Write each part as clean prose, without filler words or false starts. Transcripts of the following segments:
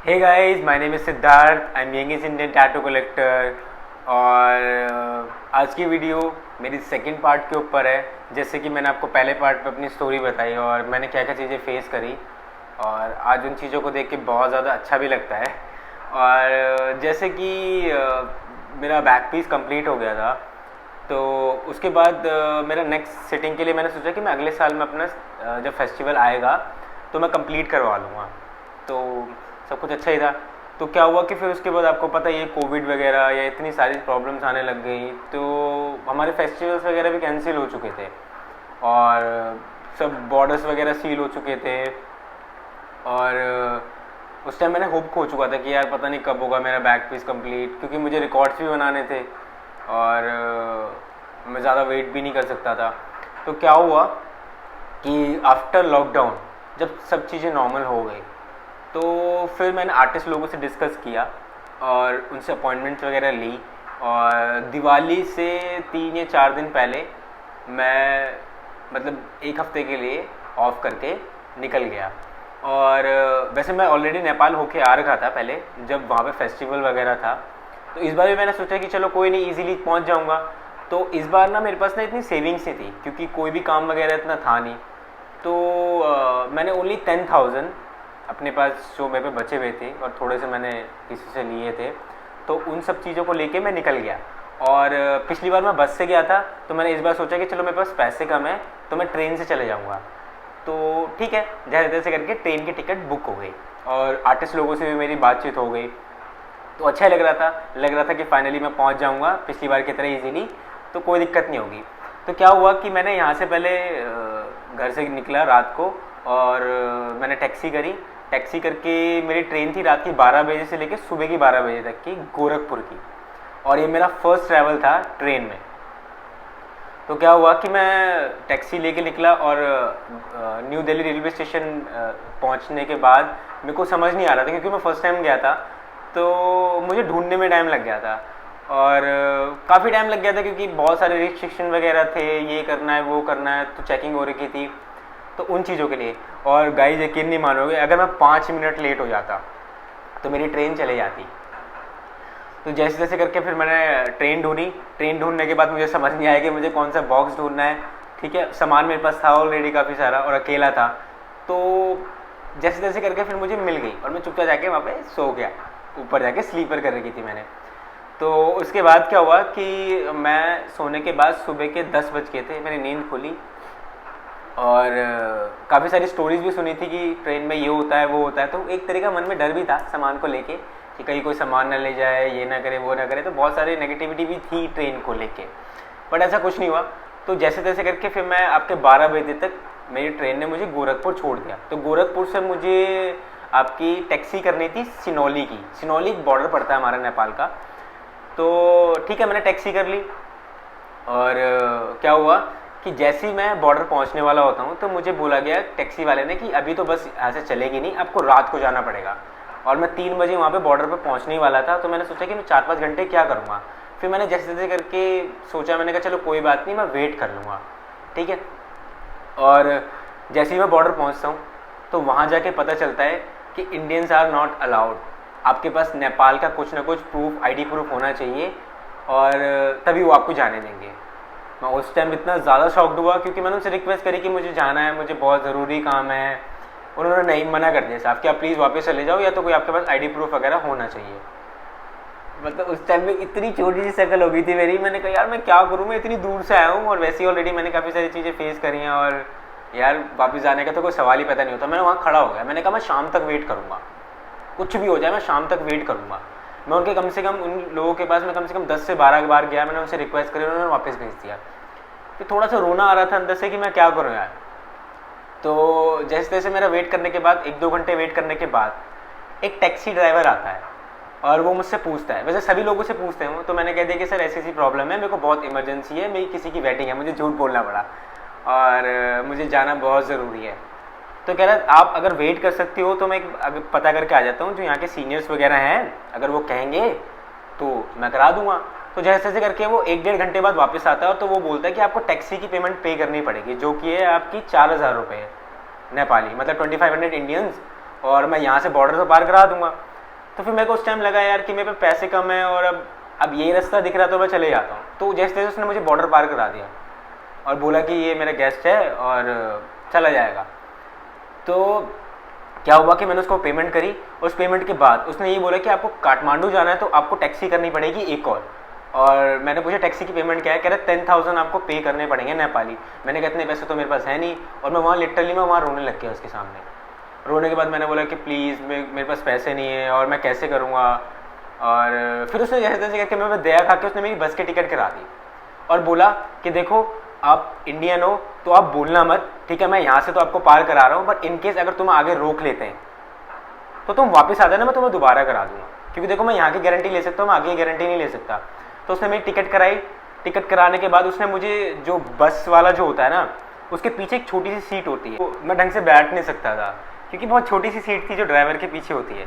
Hey guys, my name is Siddharth. I am youngest Indian tattoo collector. और आज की video मेरी सेकंड पार्ट के ऊपर है। जैसे कि मैंने आपको पहले पार्ट पे अपनी स्टोरी बताई और मैंने क्या क्या चीज़ें फेस करी, और आज उन चीज़ों को देख के बहुत ज़्यादा अच्छा भी लगता है। और जैसे कि मेरा बैक पीस कंप्लीट हो गया था, तो उसके बाद मेरा नेक्स्ट सिटिंग के लिए मैंने सोचा कि मैं अगले साल में अपना जब फेस्टिवल आएगा तो मैं कंप्लीट करवा लूँगा। तो सब कुछ अच्छा ही था। तो क्या हुआ कि फिर उसके बाद आपको पता ही है, कोविड वगैरह या इतनी सारी प्रॉब्लम्स आने लग गई, तो हमारे फेस्टिवल्स वगैरह भी कैंसिल हो चुके थे और सब बॉर्डर्स वगैरह सील हो चुके थे। और उस टाइम मैंने होप खो चुका था कि यार पता नहीं कब होगा मेरा बैक पीस कंप्लीट, क्योंकि मुझे रिकॉर्ड्स भी बनाने थे और मैं ज़्यादा वेट भी नहीं कर सकता था। तो क्या हुआ कि आफ्टर लॉकडाउन जब सब चीज़ें नॉर्मल हो गई, तो फिर मैंने आर्टिस्ट लोगों से डिस्कस किया और उनसे अपॉइंटमेंट्स वगैरह ली। और दिवाली से 3 या 4 दिन पहले मैं मतलब एक हफ्ते के लिए ऑफ करके निकल गया। और वैसे मैं ऑलरेडी नेपाल होके आ रखा था पहले, जब वहाँ पे फेस्टिवल वगैरह था। तो इस बार भी मैंने सोचा कि चलो कोई नहीं, इजीली पहुँच जाऊँगा। तो इस बार ना मेरे पास ना इतनी सेविंग्स नहीं थी, क्योंकि कोई भी काम वगैरह इतना था नहीं। तो मैंने ओनली 10,000 अपने पास जो मेरे पे बचे हुए थे, और थोड़े से मैंने किसी से लिए थे, तो उन सब चीज़ों को लेके मैं निकल गया। और पिछली बार मैं बस से गया था, तो मैंने इस बार सोचा कि चलो मेरे पास पैसे कम है तो मैं ट्रेन से चले जाऊँगा। तो ठीक है, जैसे तैसे करके ट्रेन की टिकट बुक हो गई और आर्टिस्ट लोगों से भी मेरी बातचीत हो गई। तो अच्छा लग रहा था कि फाइनली मैं पहुंच जाऊंगा पिछली बार की तरह इजीली, तो कोई दिक्कत नहीं होगी। तो क्या हुआ कि मैंने यहाँ से पहले घर से निकला रात को, और मैंने टैक्सी करके मेरी ट्रेन थी रात की 12 बजे से लेकर सुबह की 12 बजे तक की, गोरखपुर की। और ये मेरा फर्स्ट ट्रैवल था ट्रेन में। तो क्या हुआ कि मैं टैक्सी लेके निकला और न्यू दिल्ली रेलवे स्टेशन पहुंचने के बाद मेरे को समझ नहीं आ रहा था, क्योंकि मैं फ़र्स्ट टाइम गया था, तो मुझे ढूंढने में टाइम लग गया था। और काफ़ी टाइम लग गया था, क्योंकि बहुत सारे रिस्ट्रिक्शन वगैरह थे, ये करना है वो करना है, तो चेकिंग हो रखी थी, तो उन चीज़ों के लिए। और गाइस यकीन नहीं मानोगे, अगर मैं 5 मिनट लेट हो जाता तो मेरी ट्रेन चले जाती। तो जैसे जैसे करके फिर मैंने ट्रेन ढूंढने के बाद मुझे समझ नहीं आया कि मुझे कौन सा बॉक्स ढूंढना है। ठीक है, सामान मेरे पास था ऑलरेडी काफ़ी सारा और अकेला था। तो जैसे जैसे करके फिर मुझे मिल गई और मैं चुपचाप जाके वहाँ पे सो गया, ऊपर जाके स्लीपर कर रखी थी मैंने। तो उसके बाद क्या हुआ कि मैं सोने के बाद सुबह के 10 बज गए थे, मेरी नींद खुली। और काफ़ी सारी स्टोरीज भी सुनी थी कि ट्रेन में ये होता है वो होता है, तो एक तरह का मन में डर भी था सामान को लेके कि कहीं कोई सामान ना ले जाए, ये ना करे वो ना करे। तो बहुत सारी नेगेटिविटी भी थी ट्रेन को लेके, बट ऐसा कुछ नहीं हुआ। तो जैसे तैसे करके फिर मैं आपके 12 बजे तक मेरी ट्रेन ने मुझे गोरखपुर छोड़ दिया। तो गोरखपुर से मुझे आपकी टैक्सी करनी थी सिनौली की। सिनौली बॉर्डर पड़ता है हमारा नेपाल का। तो ठीक है, मैंने टैक्सी कर ली। और क्या हुआ कि जैसे ही मैं बॉर्डर पहुंचने वाला होता हूं, तो मुझे बोला गया टैक्सी वाले ने कि अभी तो बस यहाँ से चलेगी नहीं, आपको रात को जाना पड़ेगा। और मैं 3 बजे वहाँ पे बॉर्डर पे पहुँचने ही वाला था। तो मैंने सोचा कि मैं 4-5 घंटे क्या करूँगा। फिर मैंने जैसे जैसे करके सोचा, मैंने कहा चलो कोई बात नहीं, मैं वेट कर लूँगा। ठीक है। और जैसे ही मैं बॉर्डर पहुँचता हूँ, तो वहाँ जाके पता चलता है कि इंडियंस आर नॉट अलाउड। आपके पास नेपाल का कुछ ना कुछ प्रूफ, आईडी प्रूफ होना चाहिए, और तभी वो आपको जाने देंगे। मैं उस टाइम इतना ज़्यादा शॉक्ड हुआ, क्योंकि मैंने उनसे रिक्वेस्ट करी कि मुझे जाना है, मुझे बहुत ज़रूरी काम है। उन्होंने नहीं, मना कर दिया साहब कि आप प्लीज़ वापस चले जाओ, या तो कोई आपके पास आईडी प्रूफ वगैरह होना चाहिए। मतलब उस टाइम में इतनी छोटी सी शक्ल हो गई थी मेरी। मैंने कहा यार मैं क्या करूँ, मैं इतनी दूर से आया हूँ और वैसे ही ऑलरेडी मैंने काफ़ी सारी चीज़ें फेस करी हैं, और यार वापस जाने का तो कोई सवाल ही पैदा नहीं होता। मैंने वहाँ खड़ा हो गया, मैंने कहा मैं शाम तक वेट करूँगा, कुछ भी हो जाए मैं शाम तक वेट करूँगा। मैं उनके कम से कम, उन लोगों के पास मैं कम से कम 10 से 12 बार गया, मैंने उनसे रिक्वेस्ट करी, उन्होंने वापस भेज दिया। फिर थोड़ा सा रोना आ रहा था अंदर से कि मैं क्या करूँ यार। तो जैसे तैसे मेरा वेट करने के बाद, 1-2 घंटे वेट करने के बाद एक टैक्सी ड्राइवर आता है और वो मुझसे पूछता है, वैसे सभी लोगों से पूछते हैं वो, तो मैंने कह दिया कि सर ऐसी ऐसी प्रॉब्लम है, मेरे को बहुत इमरजेंसी है, मेरी किसी की वेटिंग है, मुझे झूठ बोलना पड़ा और मुझे जाना बहुत ज़रूरी है। तो कह रहा आप अगर वेट कर सकती हो तो मैं अगर पता करके आ जाता हूँ, जो यहाँ के सीनियर्स वगैरह हैं, अगर वो कहेंगे तो मैं करा दूंगा। तो जैसे जैसे करके वो 1-1.5 घंटे बाद वापस आता है, तो वो बोलता है कि आपको टैक्सी की पेमेंट पे करनी पड़ेगी, जो कि है आपकी 4,000 रुपये नेपाली, मतलब 2500 इंडियंस, और मैं यहाँ से बॉर्डर से पार करा दूंगा। तो फिर मेरे को उस टाइम लगा यार कि मेरे पे पैसे कम है और अब ये रास्ता दिख रहा तो मैं चले जाता हूँ। तो जैसे जैसे उसने मुझे बॉर्डर पार करा दिया और बोला कि ये मेरा गेस्ट है और चला जाएगा। तो क्या हुआ कि मैंने उसको पेमेंट करी। उस पेमेंट के बाद उसने ये बोला कि आपको काठमांडू जाना है तो आपको टैक्सी करनी पड़ेगी एक और मैंने पूछा टैक्सी की पेमेंट क्या है, कह रहे 10,000 आपको पे करने पड़ेंगे नेपाली। मैंने कहा इतने पैसे तो मेरे पास है नहीं, और मैं वहाँ लिटरली मैं वहाँ रोने लग गया उसके सामने। रोने के बाद मैंने बोला कि प्लीज़ मेरे पास पैसे नहीं है और मैं कैसे करूँगा। और फिर उसने जैसे तैसे करके मैं दया खा के उसने मेरी बस की टिकट करा दी और बोला कि देखो आप इंडियन हो तो आप बोलना मत, ठीक है, मैं यहाँ से तो आपको पार करा रहा हूँ, बट इनकेस अगर तुम आगे रोक लेते हैं तो तुम वापस आ जाना, मैं तुम्हें दोबारा करा दूँगा, क्योंकि देखो मैं यहाँ की गारंटी ले सकता हूँ, मैं आगे की गारंटी नहीं ले सकता। तो उसने मेरी टिकट कराई। टिकट कराने के बाद उसने मुझे, जो बस वाला जो होता है ना, उसके पीछे एक छोटी सी सीट होती है, तो मैं ढंग से बैठ नहीं सकता था क्योंकि बहुत छोटी सी सीट थी जो ड्राइवर के पीछे होती है।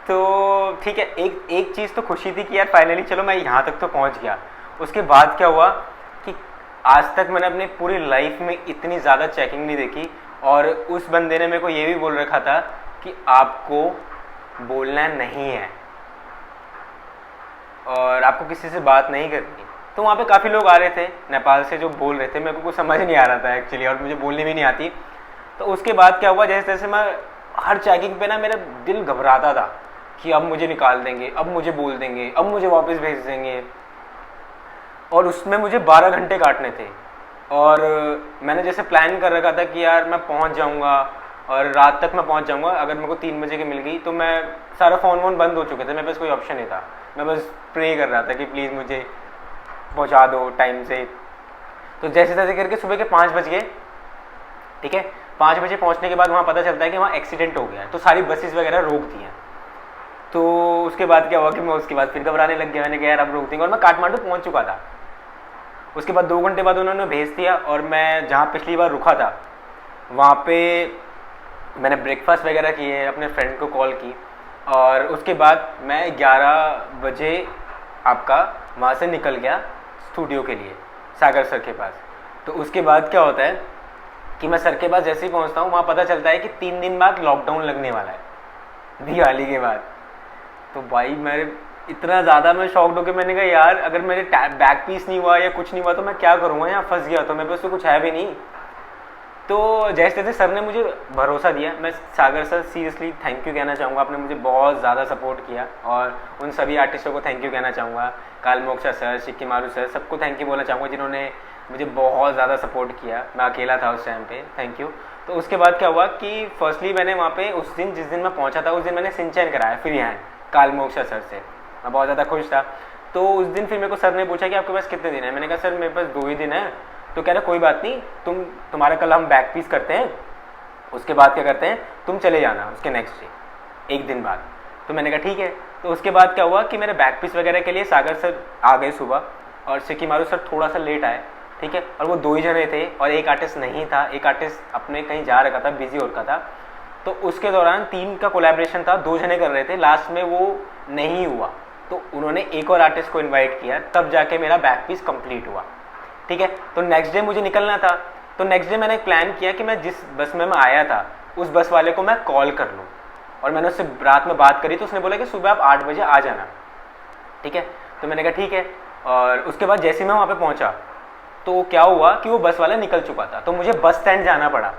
तो ठीक है, एक चीज़ तो खुशी थी कि यार फाइनली चलो मैं यहाँ तक तो पहुँच गया। उसके बाद क्या हुआ कि आज तक मैंने अपनी पूरी लाइफ में इतनी ज़्यादा चेकिंग नहीं देखी, और उस बंदे ने मेरे को ये भी बोल रखा था कि आपको बोलना नहीं है और आपको किसी से बात नहीं करनी। तो वहाँ पे काफ़ी लोग आ रहे थे नेपाल से जो बोल रहे थे, मेरे को कुछ समझ नहीं आ रहा था एक्चुअली, और मुझे बोलनी भी नहीं आती। तो उसके बाद क्या हुआ, जैसे जैसे मैं हर चेकिंग पे ना मेरा दिल घबराता था कि अब मुझे निकाल देंगे, अब मुझे बोल देंगे, अब मुझे वापस भेज देंगे, और उसमें मुझे 12 घंटे काटने थे। और मैंने जैसे प्लान कर रखा था कि यार मैं पहुंच जाऊंगा और रात तक मैं पहुंच जाऊंगा, अगर मेरे को 3 बजे की मिल गई तो मैं, सारा फ़ोन वोन बंद हो चुके थे, मेरे पास कोई ऑप्शन नहीं था, मैं बस प्रे कर रहा था कि प्लीज़ मुझे पहुंचा दो टाइम से। तो जैसे तैसे करके सुबह के 5 बज गए, ठीक है। 5 बजे पहुंचने के बाद वहाँ पता चलता है कि वहाँ एक्सीडेंट हो गया है, तो सारी बसेस वगैरह रोक दी हैं। तो उसके बाद क्या हुआ कि मैं उसके बाद फिर घबराने लग गया, मैंने कहा यार अब रोक देंगे, और मैं काठमांडू पहुँच चुका था। उसके बाद 2 घंटे बाद उन्होंने भेज दिया, और मैं जहाँ पिछली बार रुका था वहाँ पे मैंने ब्रेकफास्ट वगैरह किए, अपने फ्रेंड को कॉल की, और उसके बाद मैं 11 बजे आपका वहाँ से निकल गया स्टूडियो के लिए सागर सर के पास। तो उसके बाद क्या होता है कि मैं सर के पास जैसे ही पहुँचता हूँ वहाँ पता चलता है कि 3 दिन बाद लॉकडाउन लगने वाला है दिवाली के बाद। तो भाई मेरे इतना ज़्यादा मैं शॉक्ड हो के मैंने कहा यार अगर मेरे बैक पीस नहीं हुआ या कुछ नहीं हुआ तो मैं क्या करूँगा, यहाँ फंस गया, तो मेरे पास तो कुछ है भी नहीं। तो जैसे जैसे सर ने मुझे भरोसा दिया, मैं सागर सर सीरियसली थैंक यू कहना चाहूँगा, आपने मुझे बहुत ज़्यादा सपोर्ट किया, और उन सभी आर्टिस्टों को थैंक यू कहना चाहूँगा, कालमोक्षा सर, शिक्कीमारू सर, सबको थैंक यू बोलना चाहूँगा जिन्होंने मुझे बहुत ज़्यादा सपोर्ट किया। मैं अकेला था उस टाइम पे, थैंक यू। तो उसके बाद क्या हुआ कि फर्स्टली मैंने वहाँ पे उस दिन जिस दिन मैं पहुँचा था उस दिन मैंने सिंचन कराया फ्री हैंड कालमोक्षा सर से, मैं बहुत ज़्यादा खुश था। तो उस दिन फिर मेरे को सर ने पूछा कि आपके पास कितने दिन है, मैंने कहा सर मेरे पास 2 ही दिन है। तो कह रहे कोई बात नहीं, तुम्हारा कल हम बैक पीस करते हैं, उसके बाद क्या करते हैं तुम चले जाना उसके नेक्स्ट डे 1 दिन बाद। तो मैंने कहा ठीक है। तो उसके बाद क्या हुआ कि मेरे बैक पीस वगैरह के लिए सागर सर आ गए सुबह, और शिक्कीमारू सर थोड़ा सा लेट आए, ठीक है। और वो 2 ही जने थे और एक आर्टिस्ट नहीं था, एक आर्टिस्ट अपने कहीं जा रखा था, बिजी हो रखा था। तो उसके दौरान 3 का कोलैबोरेशन था, 2 जने कर रहे थे, लास्ट में वो नहीं हुआ, तो उन्होंने एक और आर्टिस्ट को इन्वाइट किया, तब जाके मेरा बैक पीस कंप्लीट हुआ, ठीक है। तो नेक्स्ट डे मुझे निकलना था, तो नेक्स्ट डे मैंने प्लान किया कि मैं जिस बस में मैं आया था उस बस वाले को मैं कॉल कर लूँ, और मैंने उससे रात में बात करी तो उसने बोला कि सुबह आप 8 बजे आ जाना, ठीक है। तो मैंने कहा ठीक है। और उसके बाद जैसे मैं वहाँ पे पहुँचा तो क्या हुआ कि वो बस वाला निकल चुका था, तो मुझे बस स्टैंड जाना पड़ा।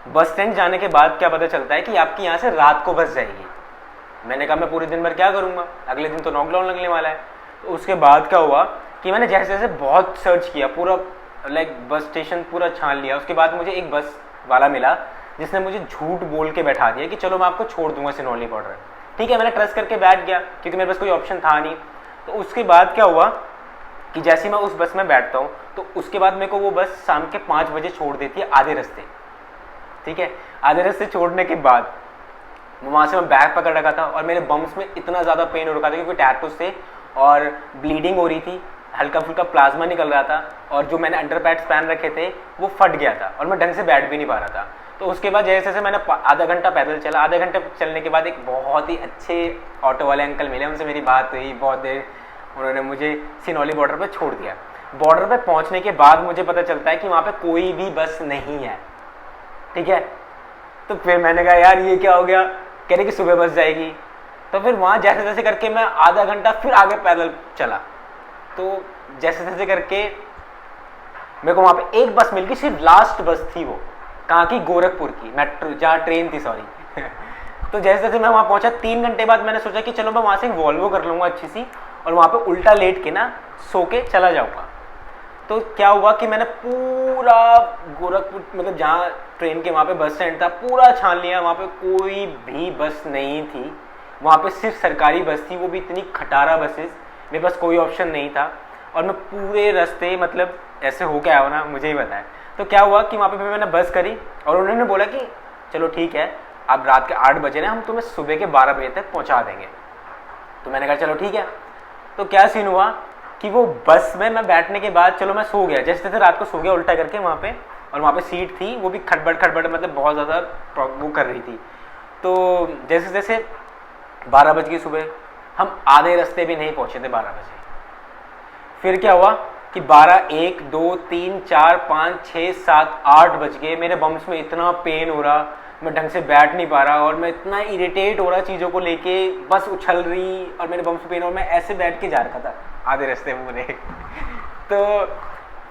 बस स्टैंड जाने के बाद क्या पता चलता है कि आपकी यहाँ से रात को बस जाएगी। मैंने कहा मैं पूरे दिन भर क्या करूँगा, अगले दिन तो लॉकडाउन लगने वाला है। तो उसके बाद क्या हुआ कि मैंने जैसे जैसे बहुत सर्च किया, पूरा लाइक बस स्टेशन पूरा छान लिया। उसके बाद मुझे एक बस वाला मिला जिसने मुझे झूठ बोल के बैठा दिया कि चलो मैं आपको छोड़ दूंगा सिनौली बॉर्डर, ठीक है। मैंने ट्रस्ट करके बैठ गया क्योंकि मेरे पास कोई ऑप्शन था नहीं। तो उसके बाद क्या हुआ कि जैसे मैं उस बस में बैठता हूँ तो उसके बाद मेरे को वो बस शाम के 5 बजे छोड़ देती है आधे रास्ते, ठीक है। आधे रास्ते छोड़ने के बाद वहाँ से मैं बैग पकड़ रखा था और मेरे बम्स में इतना ज़्यादा पेन हो रखा था क्योंकि टैटूज थे और ब्लीडिंग हो रही थी, हल्का फुल्का प्लाज्मा निकल रहा था, और जो मैंने अंडर पैड्स पहन रखे थे वो फट गया था और मैं ढंग से बैठ भी नहीं पा रहा था। तो उसके बाद जैसे जैसे मैंने आधा घंटा पैदल चला, आधे घंटे चलने के बाद एक बहुत ही अच्छे ऑटो वाले अंकल मिले, उनसे मेरी बात हुई बहुत देर, उन्होंने मुझे सिनौली बॉर्डर पर छोड़ दिया। बॉर्डर पर पहुँचने के बाद मुझे पता चलता है कि वहाँ पर कोई भी बस नहीं है, ठीक है। तो फिर मैंने कहा यार ये क्या हो गया, कह रहे कि सुबह बस जाएगी। तो फिर वहाँ जैसे तैसे करके मैं आधा घंटा फिर आगे पैदल चला। तो जैसे तैसे करके मेरे को वहाँ पे एक बस मिल गई, सिर्फ लास्ट बस थी वो, कहाँ की, गोरखपुर की मेट्रो, जहाँ ट्रेन थी, सॉरी। तो जैसे जैसे मैं वहाँ पहुँचा 3 घंटे बाद मैंने सोचा कि चलो मैं वहाँ से वॉल्वो कर लूँगा अच्छी सी, और वहाँ पे उल्टा लेट के ना सो के चला जाऊँगा। तो क्या हुआ कि मैंने पूरा गोरखपुर, मतलब जहाँ ट्रेन के वहाँ पे बस स्टैंड था, पूरा छान लिया। वहाँ पे कोई भी बस नहीं थी, वहाँ पे सिर्फ सरकारी बस थी, वो भी इतनी खटारा बसेस, मेरे पास कोई ऑप्शन नहीं था। और मैं पूरे रास्ते, मतलब ऐसे हो के आया हो ना, मुझे ही बताया। तो क्या हुआ कि वहाँ पे मैंने बस करी और उन्होंने बोला कि चलो ठीक है, अब रात के 8 बजे ना हम तुम्हें सुबह के 12 बजे तक पहुँचा देंगे। तो मैंने कहा चलो ठीक है। तो क्या सीन हुआ कि वो बस में मैं बैठने के बाद, चलो मैं सो गया, जैसे जैसे रात को सो गया उल्टा करके वहाँ पे, और वहाँ पे सीट थी वो भी खटबड़ खटबड़, मतलब बहुत ज़्यादा वो कर रही थी। तो जैसे जैसे 12 बज गई सुबह, हम आधे रास्ते भी नहीं पहुँचे थे 12 बजे। फिर क्या हुआ कि 12, 1, 2, 3, 4, 5, 6, 7, 8 बज गए। मेरे बम्स में इतना पेन हो रहा, मैं ढंग से बैठ नहीं पा रहा, और मैं इतना इरिटेट हो रहा चीज़ों को लेके, बस उछल रही और मेरे बम्स में पेन, और मैं ऐसे बैठ के जा रखा था आधे रास्ते पूरे। तो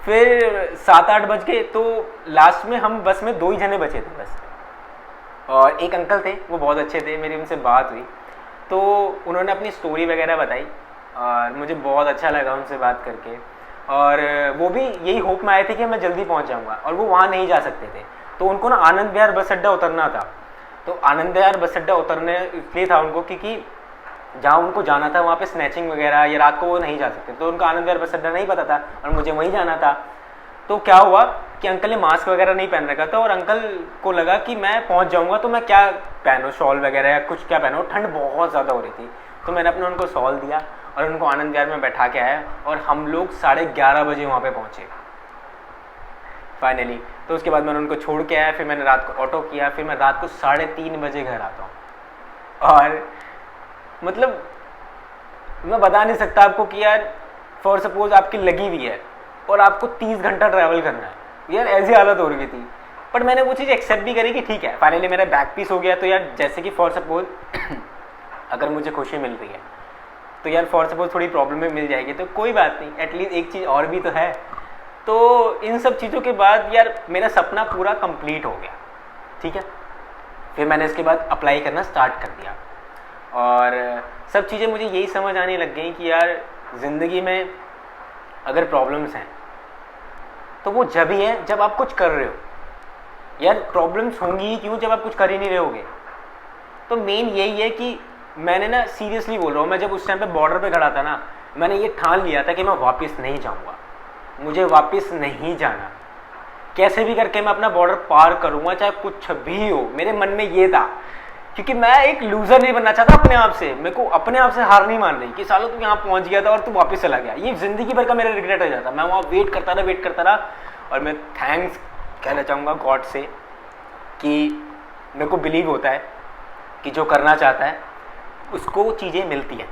फिर 7-8 बज गए। तो लास्ट में हम बस में 2 ही जने बचे थे बस, और एक अंकल थे, वो बहुत अच्छे थे, मेरी उनसे बात हुई। तो उन्होंने अपनी स्टोरी वगैरह बताई और मुझे बहुत अच्छा लगा उनसे बात करके। और वो भी यही होप में आए थे कि मैं जल्दी पहुंच जाऊंगा, और वो वहाँ नहीं जा सकते थे। तो उनको ना आनंद विहार बस अड्डा उतरना था। तो आनंद विहार बस अड्डा उतरने इसलिए था उनको क्योंकि जहाँ उनको जाना था वहाँ पे स्नैचिंग वगैरह या रात को वो नहीं जा सकते, तो उनका आनंद विहार बस अड्डा नहीं पता था और मुझे वहीं जाना था। तो क्या हुआ कि अंकल ने मास्क वगैरह नहीं पहन रखा था, और अंकल को लगा कि मैं पहुँच जाऊँगा तो मैं क्या पहनूँ, शॉल वगैरह या कुछ क्या पहनूँ, ठंड बहुत ज़्यादा हो रही थी। तो मैंने अपने उनको शॉल दिया और उनको आनंद विहार में बैठा के आया, और हम लोग 11:30 बजे वहाँ पे पहुँचे फाइनली। तो उसके बाद मैंने उनको छोड़ के आया, फिर मैंने रात को ऑटो किया, फिर मैं रात को 3:30 बजे घर आता हूँ। और मतलब मैं बता नहीं सकता आपको कि यार, फॉर सपोज आपकी लगी हुई है और आपको 30 घंटा ट्रैवल करना है, यार ऐसी हालत हो रही थी। पर मैंने वो चीज़ एक्सेप्ट भी करी कि ठीक है, फाइनली मेरा बैक पीस हो गया। तो यार जैसे कि फॉर सपोज अगर मुझे खुशी मिल रही है तो यार फॉर सपोज थोड़ी प्रॉब्लम में मिल जाएगी, तो कोई बात नहीं, एटलीस्ट एक चीज़ और भी तो है। तो इन सब चीज़ों के बाद यार मेरा सपना पूरा कंप्लीट हो गया, ठीक है। फिर मैंने इसके बाद अप्लाई करना स्टार्ट कर दिया, और सब चीज़ें मुझे यही समझ आने लग गई कि यार ज़िंदगी में अगर प्रॉब्लम्स हैं तो वो जब ही है जब आप कुछ कर रहे हो। यार प्रॉब्लम्स होंगी ही क्यों जब आप कुछ कर ही नहीं रहे होगे। तो मेन यही है कि मैंने ना, सीरियसली बोल रहा हूँ, मैं जब उस टाइम पे बॉर्डर पे खड़ा था ना, मैंने ये ठान लिया था कि मैं वापस नहीं जाऊँगा, मुझे वापस नहीं जाना, कैसे भी करके मैं अपना बॉर्डर पार करूँगा, चाहे कुछ भी हो। मेरे मन में ये था, क्योंकि मैं एक लूज़र नहीं बनना चाहता अपने आप से। मेरे को अपने आप से हार नहीं मान रही कि सालों तू यहाँ पहुँच गया था और तू वापस चला गया, ये ज़िंदगी भर का मेरा रिग्रेट हो जाता। मैं वहाँ वेट करता रहा, और मैं थैंक्स कहना चाहूँगा गॉड से कि मेरे को बिलीव होता है कि जो करना चाहता है उसको चीज़ें मिलती हैं।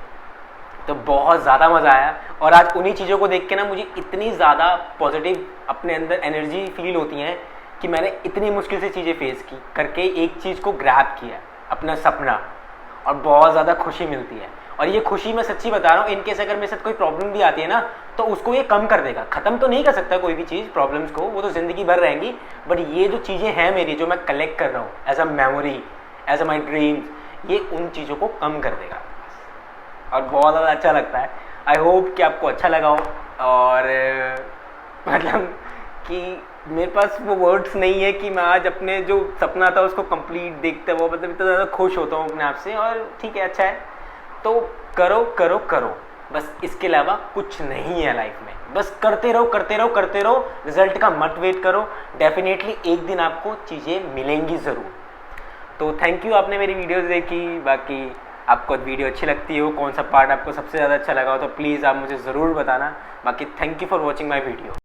तो बहुत ज़्यादा मज़ा आया, और आज उन्हीं चीज़ों को देख के ना मुझे इतनी ज़्यादा पॉजिटिव अपने अंदर एनर्जी फील होती हैं कि मैंने इतनी मुश्किल से चीज़ें फेस की करके एक चीज़ को ग्रैब किया, अपना सपना, और बहुत ज़्यादा खुशी मिलती है। और ये खुशी मैं सच्ची बता रहा हूँ, इनकेस अगर मेरे साथ कोई प्रॉब्लम भी आती है ना, तो उसको ये कम कर देगा। ख़त्म तो नहीं कर सकता कोई भी चीज़, प्रॉब्लम्स को, वो तो ज़िंदगी भर रहेंगी, बट ये जो चीज़ें हैं मेरी, जो मैं कलेक्ट कर रहा हूँ as a memory, as a my dreams, ये उन चीज़ों को कम कर देगा, और बहुत ज़्यादा अच्छा लगता है। आई होप कि आपको अच्छा लगा हो, और मतलब कि मेरे पास वो वर्ड्स नहीं है कि मैं आज अपने जो सपना था उसको कंप्लीट देखते हुए मतलब इतना ज़्यादा खुश होता हूँ अपने आप से। और ठीक है, अच्छा है, तो करो करो करो, बस इसके अलावा कुछ नहीं है लाइफ में। बस करते रहो करते रहो करते रहो, रिजल्ट का मत वेट करो, डेफिनेटली एक दिन आपको चीज़ें मिलेंगी ज़रूर। तो थैंक यू, आपने मेरी वीडियोज़ देखी। बाकी आपको वीडियो अच्छी लगती हो, कौन सा पार्ट आपको सबसे ज़्यादा अच्छा लगा हो, तो प्लीज़ आप मुझे ज़रूर बताना। बाकी thank you for watching my video.